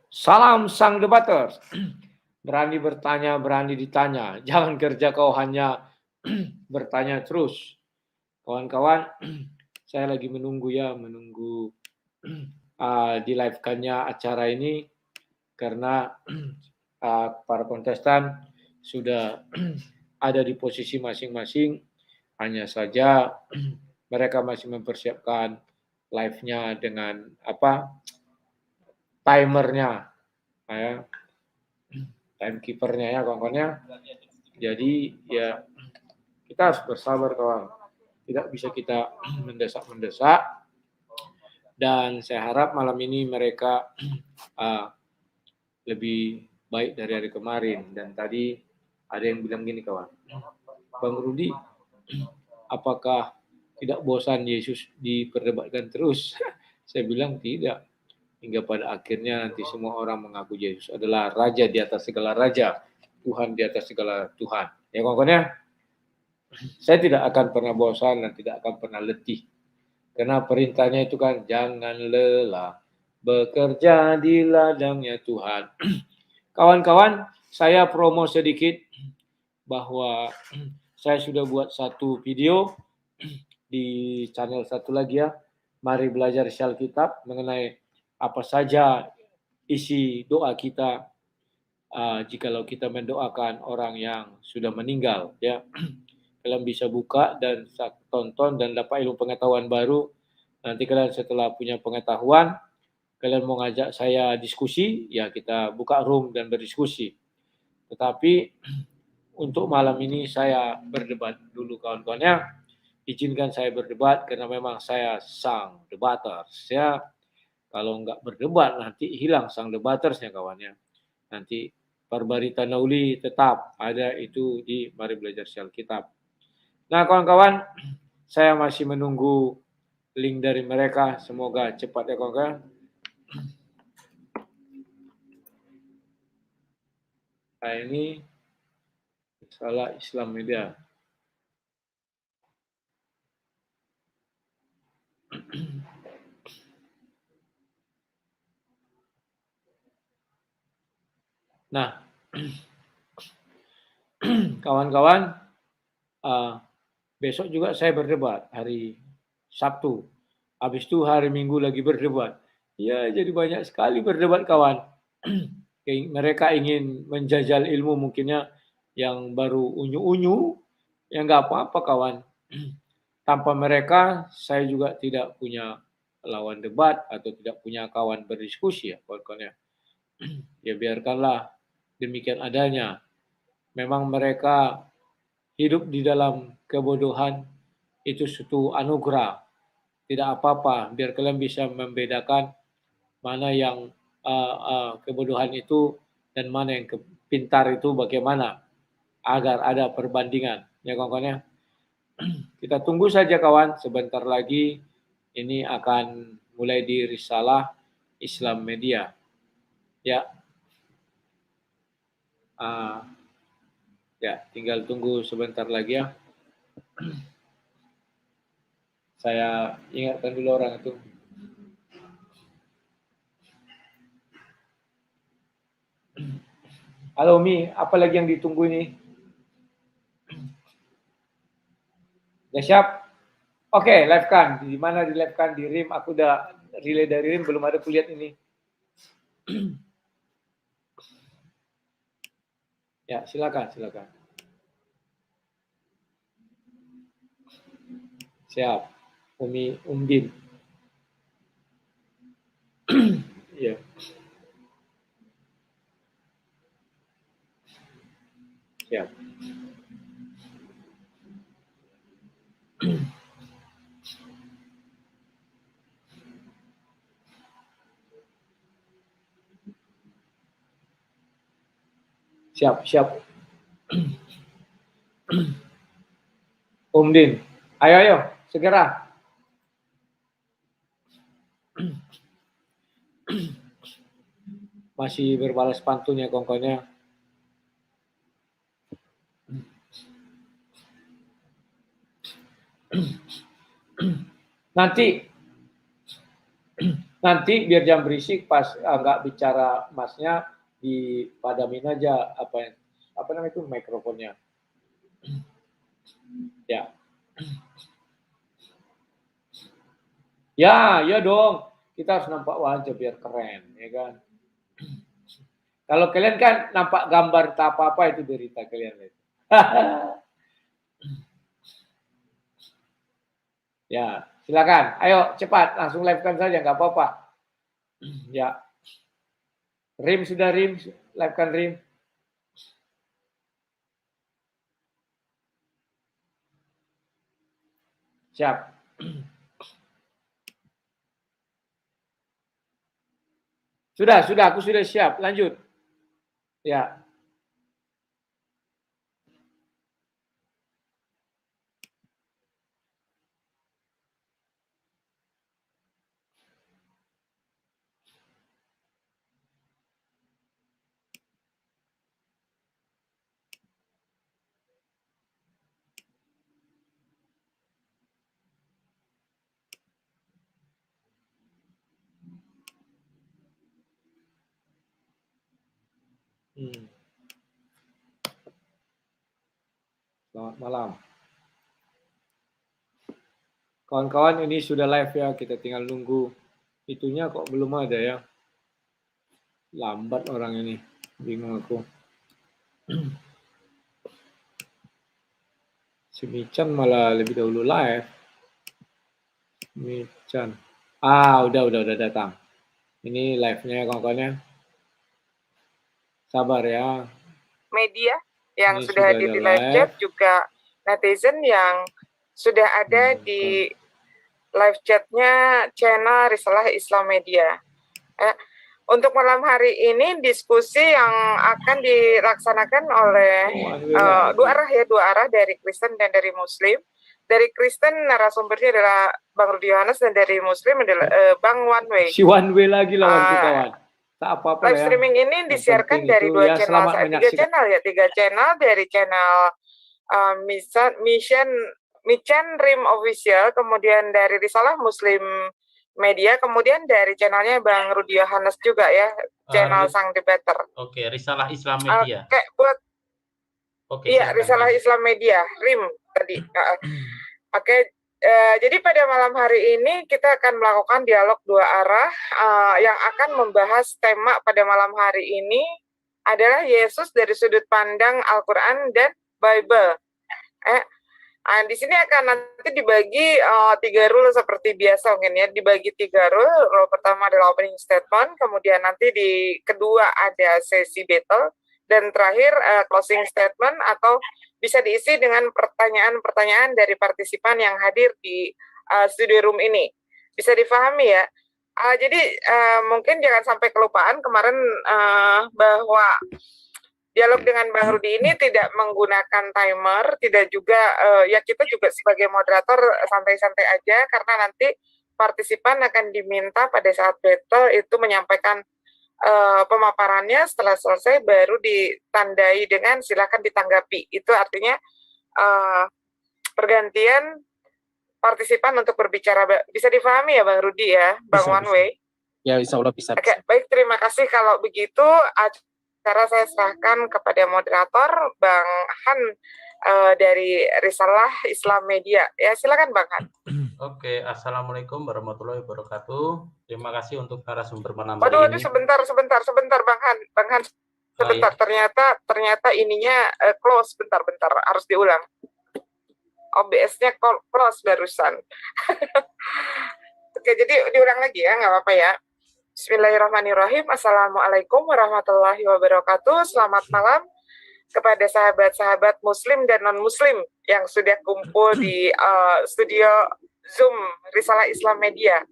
Salam sang debater. Berani bertanya, berani ditanya. Jangan kerja kau hanya bertanya terus. Kawan-kawan, saya lagi menunggu di live-kannya acara ini karena para kontestan sudah ada di posisi masing-masing. Hanya saja mereka masih mempersiapkan live-nya dengan timernya, ya, timekeepernya ya kawan-kawannya. Jadi ya kita harus bersabar kawan. Tidak bisa kita mendesak-mendesak. Dan saya harap malam ini mereka lebih baik dari hari kemarin. Dan tadi ada yang bilang gini kawan, Bang Rudi, apakah tidak bosan Yesus diperdebatkan terus? Saya bilang tidak. Hingga pada akhirnya nanti semua orang mengaku Yesus adalah Raja di atas segala Raja, Tuhan di atas segala Tuhan. Ya kawan-kawan ya, saya tidak akan pernah bosan dan tidak akan pernah letih. Karena perintahnya itu kan jangan lelah bekerja di ladangnya Tuhan. Kawan-kawan, saya promo sedikit bahwa saya sudah buat satu video di channel satu lagi ya, Mari Belajar Isi Alkitab, mengenai apa saja isi doa kita jikalau kita mendoakan orang yang sudah meninggal ya. Kalian bisa buka dan tonton dan dapat ilmu pengetahuan baru. Nanti kalian setelah punya pengetahuan, kalian mau ngajak saya diskusi, ya kita buka room dan berdiskusi. Tetapi untuk malam ini saya berdebat dulu kawan-kawannya. Izinkan saya berdebat karena memang saya sang debaters ya. Kalau nggak berdebat nanti hilang sang debatersnya kawannya. Nanti Parbarita Nauli tetap ada itu di Mari Belajar Alkitab. Nah kawan-kawan, saya masih menunggu link dari mereka. Semoga cepat ya kawan-kawan. Nah ini salah Islam Media. Nah, kawan-kawan, besok juga saya berdebat hari Sabtu. Habis itu hari Minggu lagi berdebat. Ya, jadi banyak sekali berdebat kawan. Mereka ingin menjajal ilmu mungkinnya yang baru unyu-unyu, ya nggak apa-apa kawan. Tanpa mereka, saya juga tidak punya lawan debat atau tidak punya kawan berdiskusi ya kawan-kawan ya. Ya biarkanlah demikian adanya. Memang mereka hidup di dalam kebodohan itu suatu anugerah. Tidak apa-apa, biar kalian bisa membedakan mana yang kebodohan itu dan mana yang pintar itu bagaimana agar ada perbandingan. Ya kawan-kawan ya. Kita tunggu saja kawan, sebentar lagi ini akan mulai di Risalah Islam Media. Ya, ya tinggal tunggu sebentar lagi ya. Saya ingatkan dulu orang itu. Halo Mi, apa lagi yang ditunggu ini? Udah siap? Oke, live kan. Di mana di live kan? Di RIM. Aku udah relay dari RIM, belum ada kulihat ini. Ya, silakan, silakan. Siap. Umi Umdin. Iya. Siap. Siap, siap. Umdin. Ayo, ayo, segera. Masih berbalas pantun ya kongkonya. Nanti Nanti biar jam berisik pas nggak bicara masnya dipadamin aja apa namanya itu mikrofonnya. Ya. Ya, ya dong. Kita harus nampak wajah biar keren, ya kan. Kalau kalian kan nampak gambar tak apa-apa itu berita kalian lihat. Ya, silakan. Ayo cepat langsung live-kan saja nggak apa-apa. Ya. Rim sudah Rim, live-kan Rim. Siap. Sudah, aku sudah siap. Lanjut. Ya. Selamat malam. Kawan-kawan ini sudah live ya, kita tinggal nunggu. Itunya kok belum ada ya. Lambat orang ini, bingung aku. Si Michan malah lebih dahulu live. Michan. Udah datang. Ini live-nya kawan-kawannya. Sabar ya. Media yang sudah hadir di live chat, juga netizen yang sudah ada di live chatnya channel Risalah Islam Media. Untuk malam hari ini diskusi yang akan dilaksanakan oleh dua arah dari Kristen dan dari Muslim. Dari Kristen narasumbernya adalah Bang Rudi Yohanes dan dari Muslim adalah Bang One Way. Si One Way lagi lawanku kawan. Tak apa-apa live streaming ya. Ini disiarkan dari dua channel, tiga channel dari channel Michan Rim Official, kemudian dari Risalah Muslim Media, kemudian dari channelnya Bang Rudi Yohanes juga ya, channel Sang Debater. Oke, Risalah Islam Media. Iya, Risalah Islam Media, Rim tadi. Jadi pada malam hari ini kita akan melakukan dialog dua arah yang akan membahas tema pada malam hari ini adalah Yesus dari sudut pandang Al-Quran dan Bible. Di sini akan nanti dibagi 3 rule seperti biasa mungkin ya, dibagi 3 rule. Rule pertama adalah opening statement, kemudian nanti di kedua ada sesi battle, dan terakhir closing statement atau bisa diisi dengan pertanyaan-pertanyaan dari partisipan yang hadir di studio room ini. Bisa difahami ya? Jadi mungkin jangan sampai kelupaan kemarin bahwa dialog dengan Bang Rudi ini tidak menggunakan timer, tidak juga, ya kita juga sebagai moderator santai-santai aja, karena nanti partisipan akan diminta pada saat battle itu menyampaikan pemaparannya, setelah selesai baru ditandai dengan silakan ditanggapi. Itu artinya pergantian partisipan untuk berbicara. Bisa difahami ya Bang Rudi ya, Bang One Way? Ya, insya Allah bisa. Oke, baik, terima kasih. Kalau begitu acara saya serahkan kepada moderator Bang Han dari Risalah Islam Media. Ya, silakan Bang Han. Oke, Assalamualaikum warahmatullahi wabarakatuh. Terima kasih untuk narasumber malam hari ini. Sebentar Bang Han. Sebentar, iya. ternyata ininya close, bentar, harus diulang. OBS-nya close barusan. Oke, jadi diulang lagi ya, nggak apa-apa ya. Bismillahirrahmanirrahim. Assalamualaikum warahmatullahi wabarakatuh. Selamat malam kepada sahabat-sahabat Muslim dan non-Muslim yang sudah kumpul di studio Zoom Risalah Islam Media.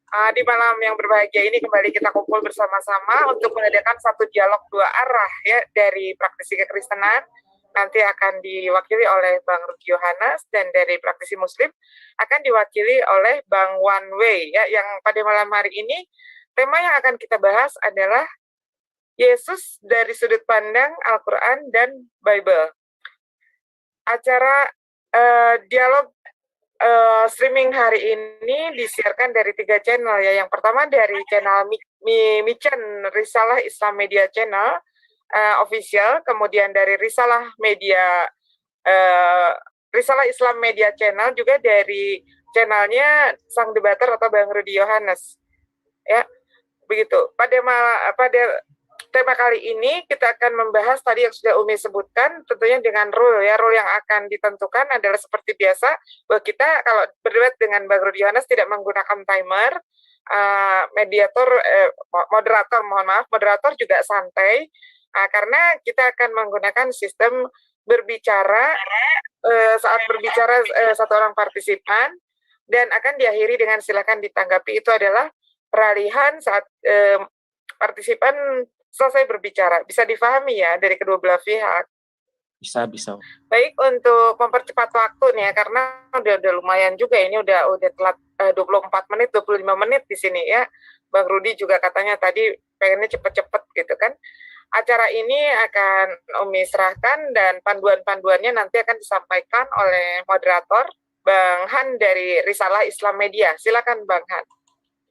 Di malam yang berbahagia ini kembali kita kumpul bersama-sama untuk mengadakan satu dialog dua arah ya, dari praktisi kekristenan nanti akan diwakili oleh Bang Rudi Yohanes, dan dari praktisi Muslim akan diwakili oleh Bang One Way ya. Yang pada malam hari ini tema yang akan kita bahas adalah Yesus dari sudut pandang Al-Quran dan Bible. Acara dialog streaming hari ini disiarkan dari 3 channel ya. Yang pertama dari channel Micen Risalah Islam Media Channel official, kemudian dari Risalah Islam Media Channel, juga dari channelnya Sang Debater atau Bang Rudi Yohanes. Ya, begitu. Pada tema kali ini kita akan membahas tadi yang sudah Umi sebutkan, tentunya dengan rule ya. Rule yang akan ditentukan adalah seperti biasa, bahwa kita kalau berdebat dengan Bang Rudi Yohanes tidak menggunakan timer, moderator juga santai, karena kita akan menggunakan sistem berbicara, saat berbicara satu orang partisipan, dan akan diakhiri dengan silakan ditanggapi. Itu adalah peralihan saat partisipan selesai berbicara. Bisa difahami ya dari kedua belah pihak? Bisa. Baik, untuk mempercepat waktu nih ya, karena udah lumayan juga ini, udah telat 24 menit, 25 menit di sini ya. Bang Rudi juga katanya tadi pengennya cepet-cepet gitu kan. Acara ini akan Umi serahkan dan panduan-panduannya nanti akan disampaikan oleh moderator Bang Han dari Risalah Islam Media. Silakan Bang Han.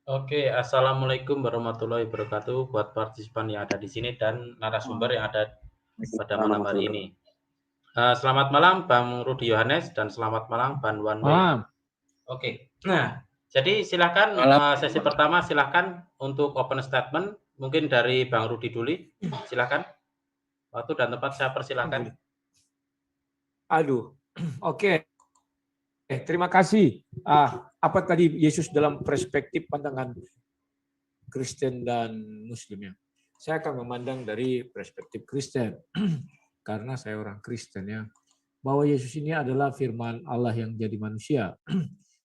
Oke, assalamualaikum warahmatullahi wabarakatuh buat partisipan yang ada di sini dan narasumber yang ada pada malam hari ini. Selamat malam Bang Rudi Yohanes dan selamat malam Bang Wanwei. Oke, nah jadi silakan sesi pertama silakan untuk open statement, mungkin dari Bang Rudi dulu, silakan. Waktu dan tempat saya persilakan. Oke. Terima kasih. Apa tadi Yesus dalam perspektif pandangan Kristen dan Muslim ya? Saya akan memandang dari perspektif Kristen karena saya orang Kristen ya. Bahwa Yesus ini adalah firman Allah yang jadi manusia.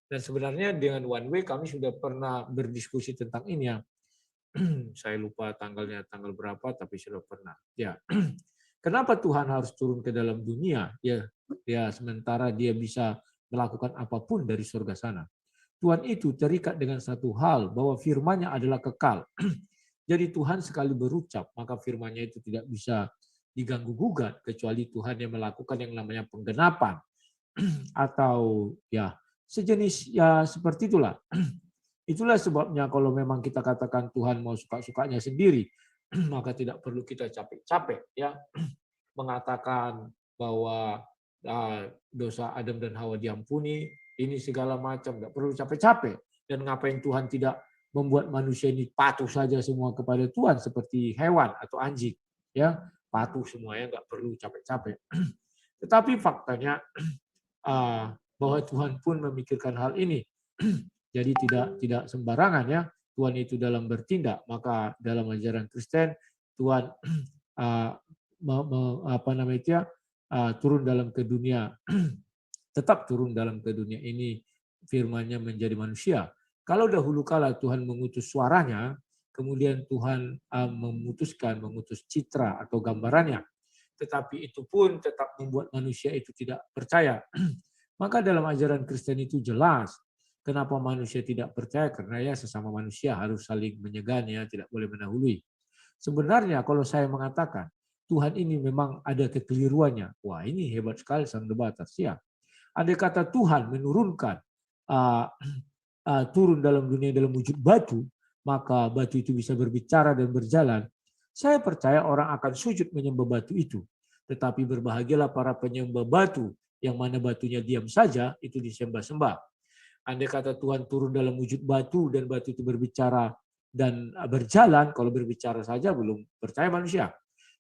Dan sebenarnya dengan One Way kami sudah pernah berdiskusi tentang ini ya. Saya lupa tanggal berapa tapi sudah pernah. Ya. Kenapa Tuhan harus turun ke dalam dunia? Ya, sementara dia bisa melakukan apapun dari surga sana. Tuhan itu terikat dengan satu hal, bahwa firman-Nya adalah kekal. Jadi Tuhan sekali berucap, maka firman-Nya itu tidak bisa diganggu-gugat, kecuali Tuhan yang melakukan yang namanya penggenapan. Atau ya sejenis ya seperti itulah. Itulah sebabnya kalau memang kita katakan Tuhan mau suka-sukanya sendiri, maka tidak perlu kita capek-capek ya mengatakan bahwa dosa Adam dan Hawa diampuni, ini segala macam, nggak perlu capek-capek. Dan ngapain Tuhan tidak membuat manusia ini patuh saja semua kepada Tuhan seperti hewan atau anjing, ya patuh semuanya, nggak perlu capek-capek. Tetapi faktanya bahwa Tuhan pun memikirkan hal ini, jadi tidak sembarangan ya Tuhan itu dalam bertindak. Maka dalam ajaran Kristen Tuhan turun dalam ke dunia, tetap turun dalam ke dunia ini, firman-Nya menjadi manusia. Kalau dahulu kala Tuhan mengutus suaranya, kemudian Tuhan mengutus citra atau gambarannya, tetapi itu pun tetap membuat manusia itu tidak percaya. Maka dalam ajaran Kristen itu jelas, kenapa manusia tidak percaya, karena ya sesama manusia harus saling menyegani, tidak boleh mendahului. Sebenarnya kalau saya mengatakan, Tuhan ini memang ada kekeliruannya. Wah, ini hebat sekali Sang Debater. Siap. Andai kata Tuhan menurunkan, turun dalam dunia dalam wujud batu, maka batu itu bisa berbicara dan berjalan. Saya percaya orang akan sujud menyembah batu itu. Tetapi berbahagialah para penyembah batu, yang mana batunya diam saja, itu disembah-sembah. Andai kata Tuhan turun dalam wujud batu, dan batu itu berbicara dan berjalan, kalau berbicara saja belum percaya manusia.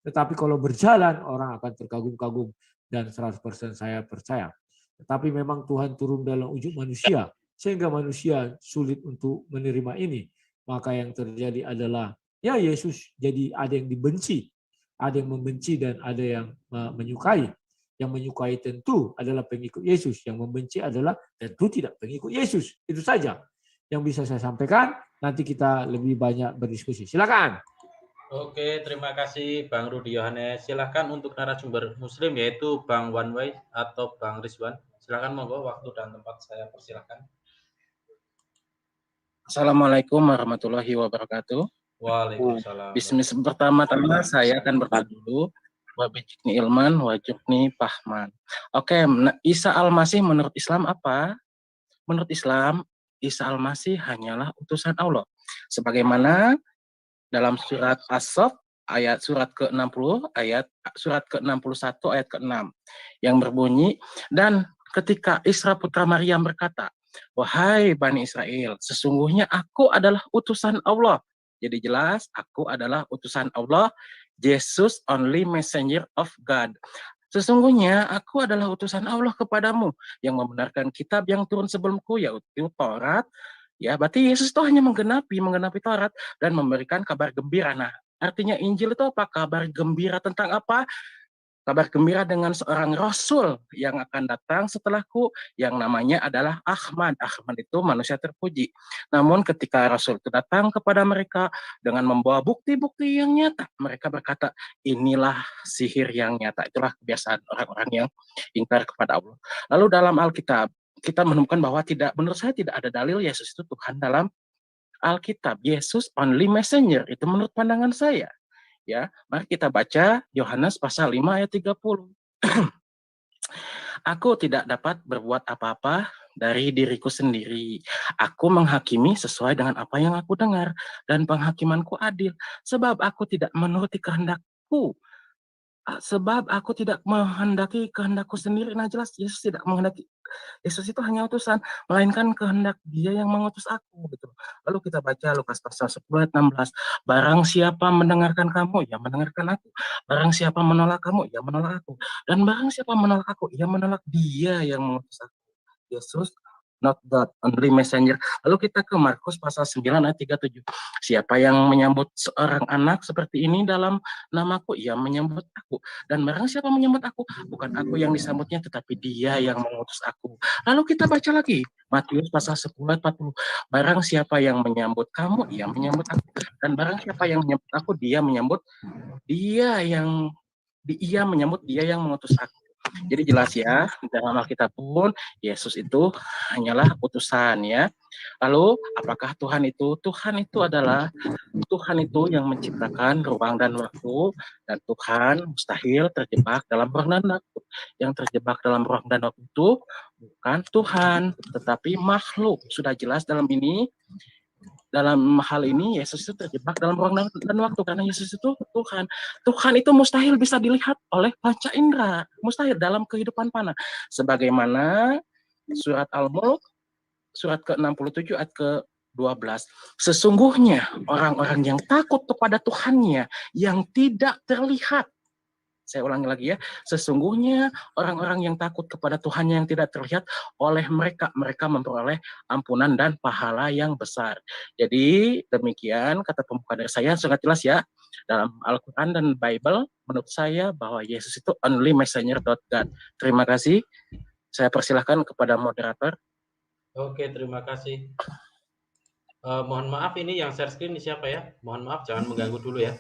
Tetapi kalau berjalan, orang akan terkagum-kagum, dan 100% saya percaya. Tetapi memang Tuhan turun dalam wujud manusia, sehingga manusia sulit untuk menerima ini. Maka yang terjadi adalah, ya Yesus jadi ada yang dibenci, ada yang membenci, dan ada yang menyukai. Yang menyukai tentu adalah pengikut Yesus, yang membenci adalah tentu tidak pengikut Yesus. Itu saja yang bisa saya sampaikan. Nanti kita lebih banyak berdiskusi. Silakan. Oke, terima kasih Bang Rudi Yohanes. Silakan untuk narasumber Muslim yaitu Bang Wanwei atau Bang Rizwan. Silakan monggo, waktu dan tempat saya persilakan. Assalamualaikum warahmatullahi wabarakatuh. Waalaikumsalam. Bismillah. Pertama-tama saya akan berdoa dulu. Wabijikni ilman, wajukni pahman. Oke, Isa Al-Masih menurut Islam apa? menurut Islam, Isa Al-Masih hanyalah utusan Allah. Sebagaimana dalam surat As-Saff surat ke-60 surat ke-61 ayat ke-6 yang berbunyi, dan ketika Isra putra Maryam berkata, "Wahai Bani Israel, sesungguhnya aku adalah utusan Allah." Jadi jelas, aku adalah utusan Allah, Jesus only messenger of God. Sesungguhnya aku adalah utusan Allah kepadamu yang membenarkan kitab yang turun sebelumku, yaitu Taurat. Ya, berarti Yesus itu hanya menggenapi Taurat dan memberikan kabar gembira. Nah, artinya Injil itu apa? Kabar gembira tentang apa? Kabar gembira dengan seorang Rasul yang akan datang setelahku, yang namanya adalah Ahmad. Ahmad itu manusia terpuji. Namun ketika Rasul itu datang kepada mereka dengan membawa bukti-bukti yang nyata, mereka berkata, inilah sihir yang nyata. Itulah kebiasaan orang-orang yang ingkar kepada Allah. Lalu dalam Alkitab, kita menemukan bahwa menurut saya tidak ada dalil Yesus itu Tuhan dalam Alkitab. Yesus only messenger. Itu menurut pandangan saya. Ya, mari kita baca Yohanes pasal 5 ayat 30. Aku tidak dapat berbuat apa-apa dari diriku sendiri. Aku menghakimi sesuai dengan apa yang aku dengar, dan penghakimanku adil, sebab aku tidak menuruti kehendakku. Sebab aku tidak menghendaki kehendakku sendiri. Nah, jelas Yesus tidak menghendaki. Yesus itu hanya utusan, melainkan kehendak Dia yang mengutus aku, gitu. Lalu kita baca Lukas pasal 10 ayat 16. Barang siapa mendengarkan kamu, ya mendengarkan aku. Barang siapa menolak kamu, ya menolak aku. Dan barang siapa menolak aku, ya menolak Dia yang mengutus aku. Yesus, not God, only messenger. Lalu kita ke Markus pasal 9 ayat 37. Siapa yang menyambut seorang anak seperti ini dalam namaku, ia menyambut aku. Dan barang siapa menyambut aku, bukan aku yang disambutnya, tetapi Dia yang mengutus aku. Lalu kita baca lagi Matius pasal 10 ayat 40. Barang siapa yang menyambut kamu, ia menyambut aku. Dan barang siapa yang menyambut aku, ia menyambut Dia yang mengutus aku. Jadi jelas ya, dalam Alkitab pun Yesus itu hanyalah utusan, ya. Lalu apakah Tuhan itu? Tuhan itu adalah Tuhan itu yang menciptakan ruang dan waktu, dan Tuhan mustahil terjebak dalam ruang dan waktu. Yang terjebak dalam ruang dan waktu itu bukan Tuhan, tetapi makhluk. Sudah jelas dalam hal ini Yesus itu terjebak dalam ruang dan waktu, karena Yesus itu Tuhan. Tuhan itu mustahil bisa dilihat oleh panca indera, mustahil dalam kehidupan fana. Sebagaimana surat Al-Mulk surat ke-67 ayat ke-12. Sesungguhnya orang-orang yang takut kepada Tuhannya yang tidak terlihat. Saya ulangi lagi ya, sesungguhnya orang-orang yang takut kepada Tuhannya yang tidak terlihat, oleh mereka memperoleh ampunan dan pahala yang besar. Jadi demikian kata pembuka dari saya, sangat jelas ya, dalam Al-Quran dan Bible, menurut saya bahwa Yesus itu only messenger God. Terima kasih, saya persilahkan kepada moderator. Oke, terima kasih. Mohon maaf, ini yang share screen siapa ya? Mohon maaf, jangan mengganggu dulu ya.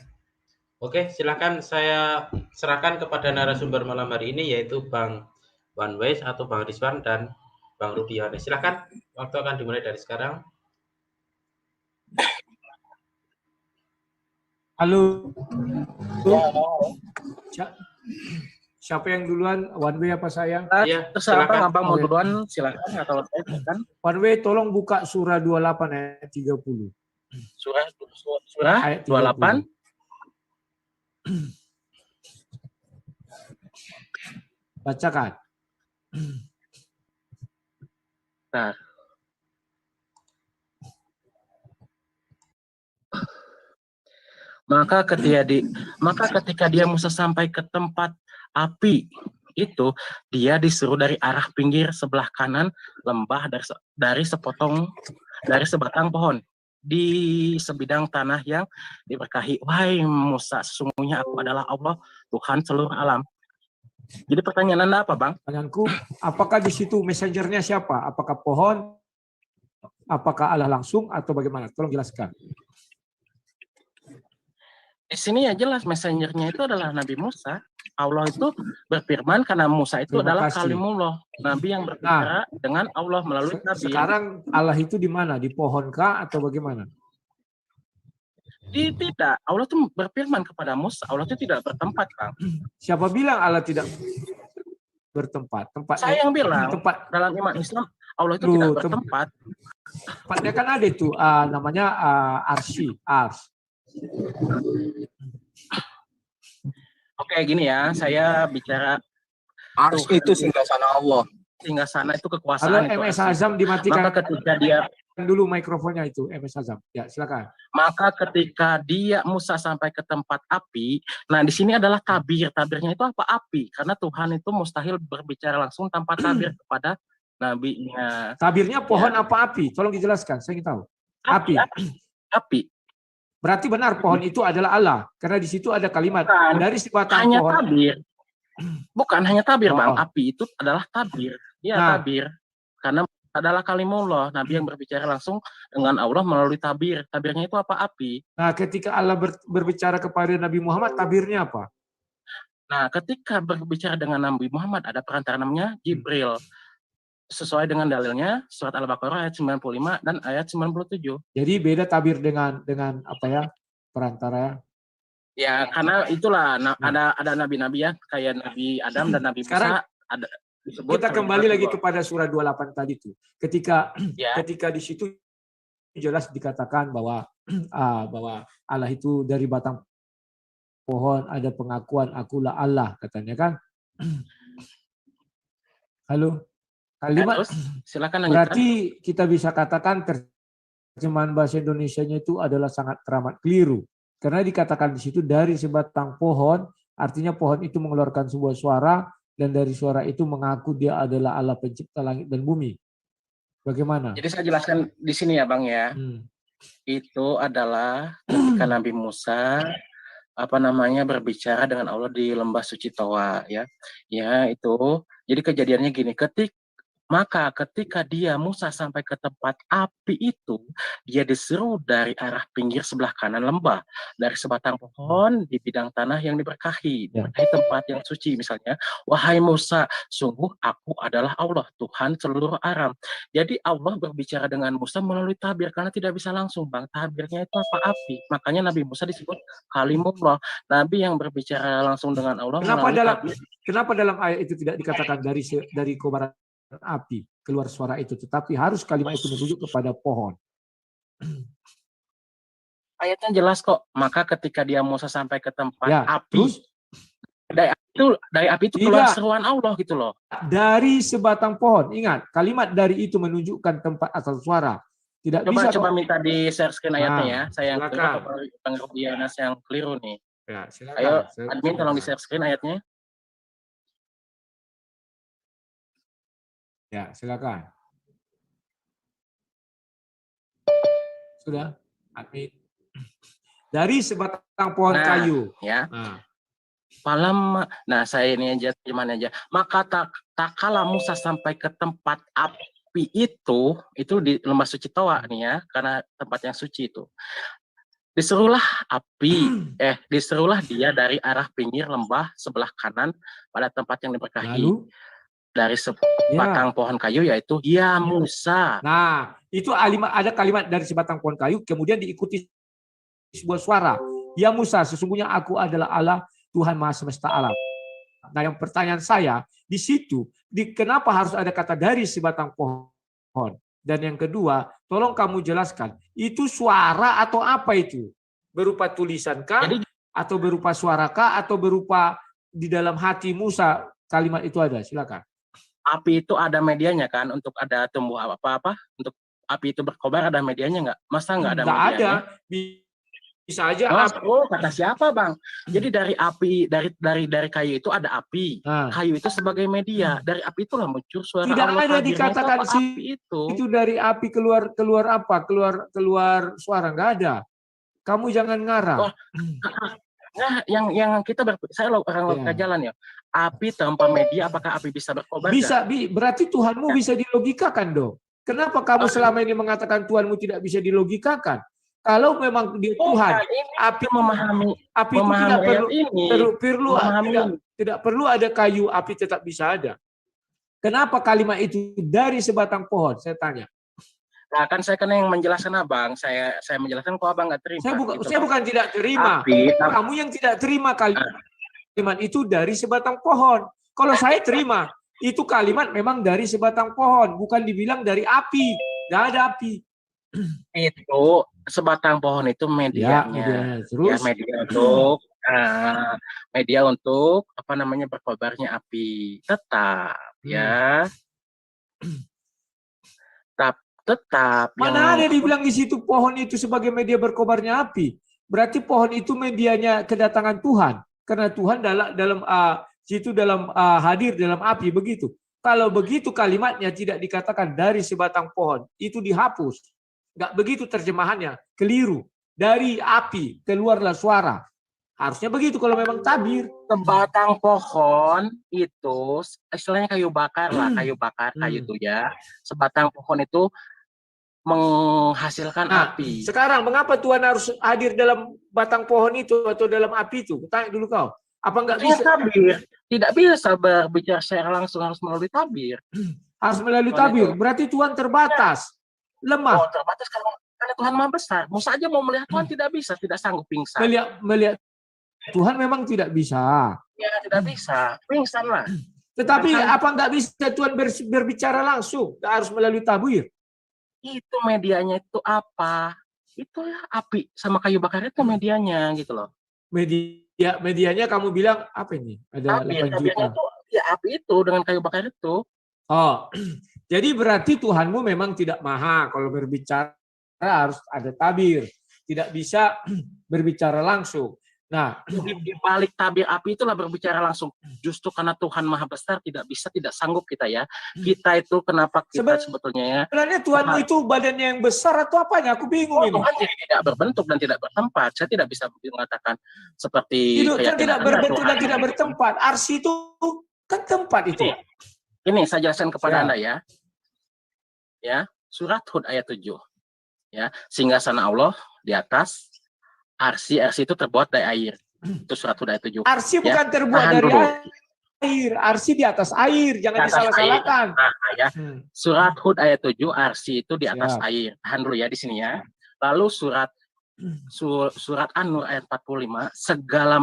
Oke, silakan saya serahkan kepada narasumber malam hari ini, yaitu Bang One Ways atau Bang Rizwan dan Bang Rudi Yohanes. Silakan, waktu akan dimulai dari sekarang. Halo. Siapa yang duluan? One Way apa saya? Iya, terserah Abang mau duluan, silakan, atau saya silakan. One Way, tolong buka surah 28 ayat 30. Surah Ayat 28. Bacakan. Nah. Maka ketika dia Musa sampai ke tempat api itu, dia disuruh dari arah pinggir sebelah kanan lembah dari sebatang pohon di sebidang tanah yang diberkahi. Wahai Musa, sesungguhnya aku adalah Allah, Tuhan seluruh alam. Jadi pertanyaan Anda apa, Bang? Pertanyaanku, apakah di situ messengernya siapa? Apakah pohon? Apakah Allah langsung atau bagaimana? Tolong jelaskan. Di sini ya jelas messengernya itu adalah Nabi Musa. Allah itu berfirman karena Musa itu adalah kalimullah, Nabi yang berbicara dengan Allah melalui Nabi. Sekarang Allah itu di mana? Di pohon kah atau bagaimana? Tidak, Allah itu berfirman kepada Musa. Allah itu tidak bertempat, Kang. Siapa bilang Allah tidak bertempat. Tempatnya Saya yang bilang tempat dalam iman Islam Allah itu Loh, tidak bertempat. tempatnya kan ada itu namanya arsy, ars. Oke, gini ya, saya bicara Ars itu singgasana Allah. hingga sana itu Halo kekuasaan itu. MS arsy. Azam dimatikan Maka ketika dia dulu mikrofonnya itu MS Azam. Ya, silakan. Maka ketika dia Musa sampai ke tempat api, nah di sini adalah tabir. Tabirnya itu apa? Api. Karena Tuhan itu mustahil berbicara langsung tanpa tabir kepada nabinya. Tabirnya pohon apa api? Tolong dijelaskan, saya ingin tahu. Api. Api. Berarti benar pohon itu adalah Allah, karena di situ ada kalimat Bukan. dari sebatang Hanya pohon. tabir. Bukan hanya tabir, Bang. Oh. Api itu adalah tabir. Ya, Nah. tabir. Karena adalah kalimullah, Nabi yang berbicara langsung dengan Allah melalui tabir. Tabirnya itu apa? Api. Nah, ketika Allah berbicara kepada Nabi Muhammad, tabirnya apa? Nah, ketika berbicara dengan Nabi Muhammad ada perantara namanya Jibril. Sesuai dengan dalilnya surat Al-Baqarah ayat 95 dan ayat 97. Jadi beda tabir dengan apa ya? Perantara. Ya, karena itulah ada nabi-nabi ya, kayak Nabi Adam dan Nabi Sekarang Musa ada disebut. kita kembali lagi kepada surah 28 tadi itu. Ketika ya. ketika di situ jelas dikatakan bahwa bahwa Allah itu dari batang pohon, ada pengakuan akulah Allah katanya kan. Halo. Kalimat Terus, silakan lanjutkan. berarti kita bisa katakan terjemahan bahasa Indonesianya itu adalah sangat teramat keliru. Karena dikatakan di situ dari sebatang pohon, artinya pohon itu mengeluarkan sebuah suara dan dari suara itu mengaku dia adalah Allah pencipta langit dan bumi. Bagaimana? Jadi saya jelaskan di sini ya, Bang ya. Itu adalah ketika Nabi Musa berbicara dengan Allah di lembah suci Toa ya. Ya, itu. Jadi kejadiannya gini, ketika dia Musa sampai ke tempat api itu, dia diseru dari arah pinggir sebelah kanan lembah, dari sebatang pohon di bidang tanah yang diberkahi, diberkahi tempat yang suci misalnya, wahai Musa, sungguh aku adalah Allah, Tuhan seluruh alam. Jadi Allah berbicara dengan Musa melalui tabir, karena tidak bisa langsung, Bang. Tabirnya itu apa? Api. Makanya Nabi Musa disebut kalimullah, Nabi yang berbicara langsung dengan Allah. Kenapa dalam ayat itu tidak dikatakan dari kobaran api keluar suara itu, tetapi harus kalimat itu merujuk kepada pohon? Ayatnya jelas kok. Maka ketika dia Musa sampai ke tempat api, terus? dari api itu keluar seruan Allah gitu loh. Dari sebatang pohon. Ingat, kalimat dari itu menunjukkan tempat asal suara. Tidak bisa. Coba minta di share screen ayatnya ya. Saya yang keliru, Bang Rudianas yang keliru nih. Ya, silakan. Ayo, admin tolong di share screen ayatnya. Ya, silakan. Sudah, admin. Dari sebatang pohon kayu. Ya. Saya ini aja, gimana aja. Maka tak kala Musa sampai ke tempat api itu di lembah suci Toa nih ya, karena tempat yang suci itu. Diserulah dia dari arah pinggir lembah sebelah kanan pada tempat yang diberkahi. Lalu? Dari sebatang pohon kayu, yaitu ya Musa. Nah, itu ada kalimat dari sebatang pohon kayu, kemudian diikuti sebuah suara. Ya Musa, sesungguhnya aku adalah Allah, Tuhan Maha Semesta Alam. Nah, yang pertanyaan saya, di situ, kenapa harus ada kata dari sebatang pohon? Dan yang kedua, tolong kamu jelaskan, itu suara atau apa itu? Berupa tulisan kah? Atau berupa suara kah? Atau berupa di dalam hati Musa kalimat itu ada? Silakan. Api itu ada medianya kan, untuk ada tumbuh apa-apa, untuk api itu berkobar ada medianya nggak? Masa nggak ada medianya? Nggak ada, bisa aja. Kata siapa Bang? Jadi dari api, dari kayu itu ada api. Kayu itu sebagai media. Dari api itulah muncul suara. Tidak Allah. ada dikatakan api itu dari api keluar apa? Keluar suara, nggak ada. Kamu jangan ngarang. Nah, yang kita saya orang logika jalan ya. Api tanpa media, apakah api bisa berkobar? Bisa, berarti Tuhanmu bisa dilogikakan dong. Kenapa kamu selama ini mengatakan Tuhanmu tidak bisa dilogikakan? Kalau memang dia Tuhan, api itu tidak perlu ada kayu, api tetap bisa ada. Kenapa kalimat itu dari sebatang pohon? Saya tanya. Nah, kan saya yang menjelaskan Abang, saya menjelaskan kok Abang nggak terima. Saya bukan tidak terima. Kamu yang tidak terima kalimat itu dari sebatang pohon. Kalau saya terima, Itu kalimat memang dari sebatang pohon, bukan dibilang dari api. Nggak ada api. Itu sebatang pohon itu Ya, medianya. medianya. Ya, Terus media untuk apa namanya berkobarnya api. Tetap ya. Tetap mana ada yang dibilang di situ pohon itu sebagai media berkobarnya api? Berarti pohon itu medianya kedatangan Tuhan, karena Tuhan dalam hadir dalam api begitu. Kalau begitu kalimatnya tidak dikatakan dari sebatang pohon, itu dihapus. Nggak begitu terjemahannya, keliru. Dari api keluarlah suara. Harusnya begitu kalau memang tabir. sebatang pohon itu istilahnya kayu bakar lah, kayu itu ya. Sebatang pohon itu menghasilkan Nah, api. sekarang mengapa Tuhan harus hadir dalam batang pohon itu atau dalam api itu? Tanya dulu kau. Apa nggak bisa? Tabir. Tidak bisa berbicara secara langsung, harus melalui tabir. Harus melalui tabir. Berarti Tuhan terbatas, lemah. Oh, terbatas karena Tuhan Maha Besar. Musa aja mau melihat Tuhan tidak bisa, tidak sanggup pingsan. Melihat Tuhan memang tidak bisa. Ya, tidak bisa. Pingsan lah. Tetapi apa nggak bisa Tuhan berbicara langsung? Nggak harus melalui tabir. Itu medianya itu apa? Itulah api sama kayu bakar itu medianya gitu loh. Medianya kamu bilang apa ini? Ada 8 juta. Itu ya api itu dengan kayu bakar itu. Oh, jadi berarti Tuhanmu memang tidak maha. Kalau berbicara harus ada tabir. Tidak bisa berbicara langsung. Nah, di balik tabir api itulah berbicara langsung. Justru karena Tuhan Maha Besar tidak bisa, tidak sanggup kita ya. Kita itu kenapa kita sebetulnya ya? Sebenarnya Tuhanmu itu badannya yang besar atau apanya? Aku bingung ini. Tuhan tidak berbentuk dan tidak bertempat. Saya tidak bisa mengatakan seperti kan tidak berbentuk dan tidak bertempat. Arsy itu kan tempat itu. Ini saya jelaskan kepada Anda ya. Ya, surat Hud ayat 7. Ya, singgasana Allah di atas. Arsy itu terbuat dari air. Itu surat Hud ayat 7. Arsy bukan terbuat dari air. Arsy di atas air. Jangan disalah-salahkan. Ya. Surat Hud ayat 7, arsy itu di atas air. Tahan dulu ya di sini ya. Lalu surat An-Nur ayat 45, segala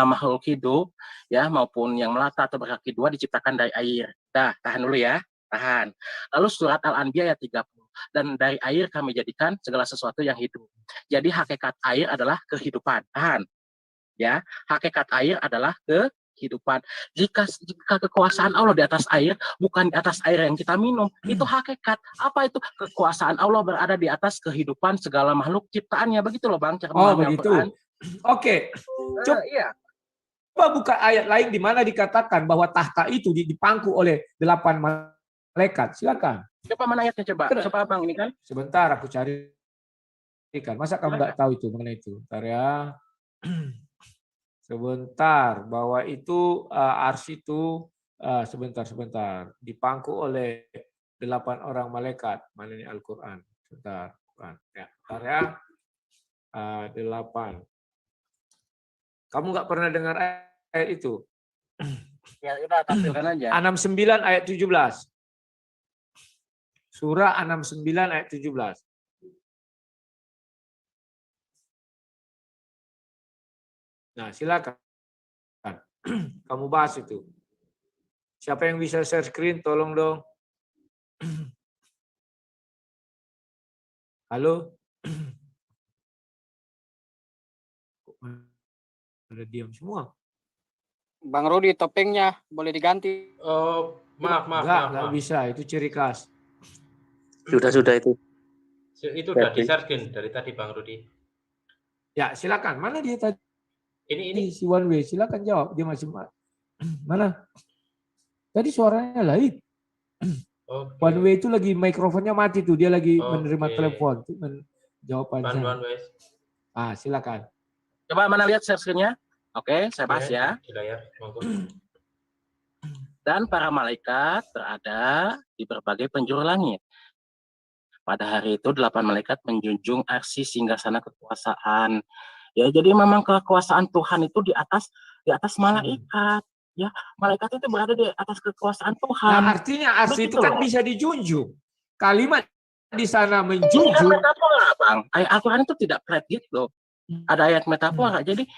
makhluk hidup ya maupun yang melata atau berkaki dua diciptakan dari air. Tahan dulu ya. Tahan. Lalu surat Al-Anbiya ayat 30. Dan dari air kami jadikan segala sesuatu yang hidup. Jadi hakikat air adalah kehidupan. Tahan. Ya, hakikat air adalah kehidupan. Jika kekuasaan Allah di atas air, bukan di atas air yang kita minum, itu hakikat. Apa itu? Kekuasaan Allah berada di atas kehidupan segala makhluk ciptaannya. Begitu loh Bang. Oh, begitu. Oke. Coba buka ayat lain di mana dikatakan bahwa tahta itu dipangku oleh 8 malaikat. Silakan. Coba mana ayatnya coba? Coba Bang ini kan. Sebentar aku cari. Masa kamu nggak tahu itu mengenai itu? Bentar ya. Sebentar, bahwa itu arsy itu sebentar dipangku oleh 8 orang malaikat. Mana ini Al-Qur'an? Sebentar, ya. Bentar ya. 8. Kamu nggak pernah dengar ayat itu? Ya udah tampilkan aja. 69 ayat 17. Surah 69 ayat 17. Nah, silakan. Kamu bahas itu. Siapa yang bisa share screen, tolong dong. Halo? Ada diam semua. Bang Rudi, topengnya boleh diganti. Oh, maaf. Nggak bisa. Itu ciri khas. Sudah itu. Itu udah di-share screen dari tadi Bang Rudi. Ya, silakan. Mana dia tadi? Ini si One Way, silakan jawab. Dia masih mana? Tadi suaranya lain. Okay. One Way itu lagi mikrofonnya mati tuh, dia lagi menerima telepon. Jawabannya. Silakan. Coba mana lihat share screen-nya? Oke, saya bahas ya. Di layar, monggo. Dan para malaikat berada di berbagai penjuru langit. Pada hari itu 8 malaikat menjunjung arsy singgasana kekuasaan. Ya, jadi memang kekuasaan Tuhan itu di atas malaikat. Ya, malaikat itu berada di atas kekuasaan Tuhan. Nah, artinya arsy itu kan bisa dijunjung. Kalimat di sana menjunjung. Metafora, Bang. Ayat Al-Quran itu tidak flat gitu. Ada ayat metafora. Jadi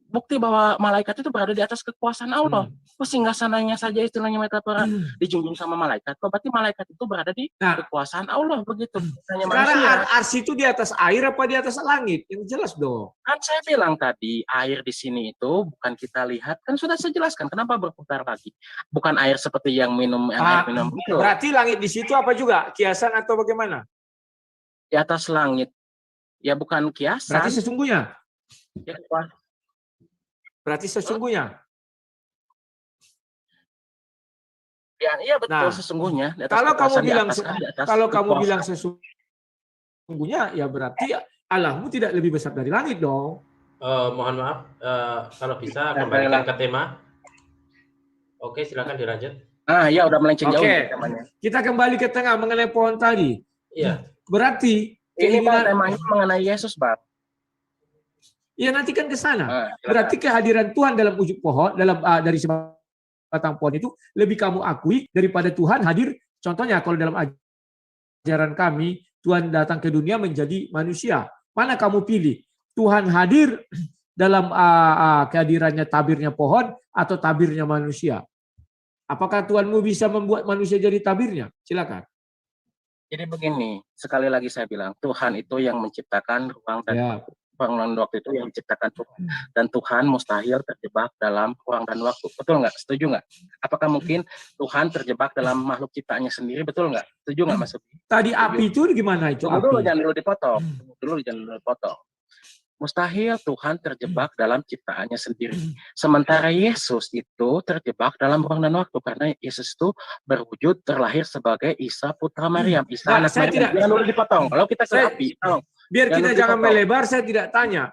bukti bahwa malaikat itu berada di atas kekuasaan Allah. Singgasananya saja istilahnya metafora dijunjung sama malaikat. Berarti malaikat itu berada di kekuasaan Allah begitu. Hanya Sekarang manusia. ars itu di atas air apa di atas langit? Yang jelas dong. Kan saya bilang tadi air di sini itu bukan kita lihat, kan sudah saya jelaskan kenapa berputar lagi. Bukan air seperti yang air minum itu. Berarti langit di situ apa juga? Kiasan atau bagaimana? Di atas langit. Ya bukan kiasan. Berarti sesungguhnya. Ya, Berarti sesungguhnya. ya iya betul Nah, sesungguhnya. Di atas Kalau kamu kekuasaan, di bilang atas- di atas kalau kamu kekuasaan. bilang sesungguhnya, ya berarti Allahmu tidak lebih besar dari langit dong. Mohon maaf, kalau bisa kembalikan ke tema. Oke, silakan dilanjut. Ya udah melenceng jauh Oke. temanya. Kita kembali ke tengah mengenai pohon tadi. Iya. Berarti Ini Bang, keinginan, temanya mengenai Yesus, Bang. ya nanti kan ke sana. Silakan. Berarti kehadiran Tuhan dalam ujung pohon, dari sebatang pohon itu lebih kamu akui daripada Tuhan hadir. Contohnya kalau dalam ajaran kami, Tuhan datang ke dunia menjadi manusia. Mana kamu pilih? Tuhan hadir dalam kehadirannya tabirnya pohon atau tabirnya manusia? Apakah Tuhanmu bisa membuat manusia jadi tabirnya? Silakan. Jadi begini, sekali lagi saya bilang, Tuhan itu yang menciptakan ruang dan Ya. ruang dan waktu itu yang menciptakan Tuhan. Dan Tuhan mustahil terjebak dalam ruang dan waktu. Betul nggak? Setuju nggak? Apakah mungkin Tuhan terjebak dalam makhluk ciptaannya sendiri? Betul nggak? Setuju nggak, Mas Ubi? Tadi api itu gimana itu Tunggu dulu, api? jangan dulu dipotong. Jangan dulu dipotong. Mustahil Tuhan terjebak dalam ciptaannya sendiri. Sementara Yesus itu terjebak dalam ruang dan waktu karena Yesus itu berwujud terlahir sebagai Isa putra Maryam. Isa Nah, anak saya Maryam. tidak- Jangan dulu dipotong. Kalau kita ke Saya- api, tolong. Biar Jangan kita lupa jangan potong. melebar, saya tidak tanya.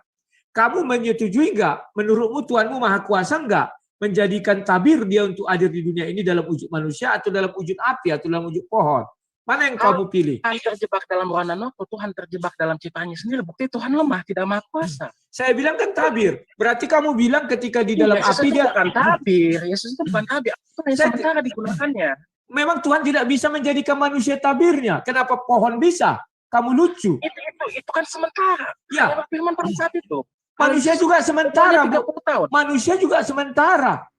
Kamu menyetujui nggak? Menurutmu Tuhanmu maha kuasa nggak menjadikan tabir dia untuk hadir di dunia ini dalam wujud manusia atau dalam wujud api atau dalam wujud pohon? Mana yang kamu pilih? Tuhan terjebak dalam ruang dan waktu, Tuhan terjebak dalam ciptaannya sendiri. Bukti Tuhan lemah, tidak maha kuasa. Saya bilang kan tabir. Berarti kamu bilang ketika di dalam Yesus api itu dia bukan tabir. Yesus itu bukan tabir. Itu hanya Saya- sementara digunakannya. memang Tuhan tidak bisa menjadikan manusia tabirnya. Kenapa pohon bisa? Kamu lucu. Itu kan sementara. Ya, Hanya firman pada saat itu. manusia juga sementara, Bu. 30 tahun. Manusia juga sementara.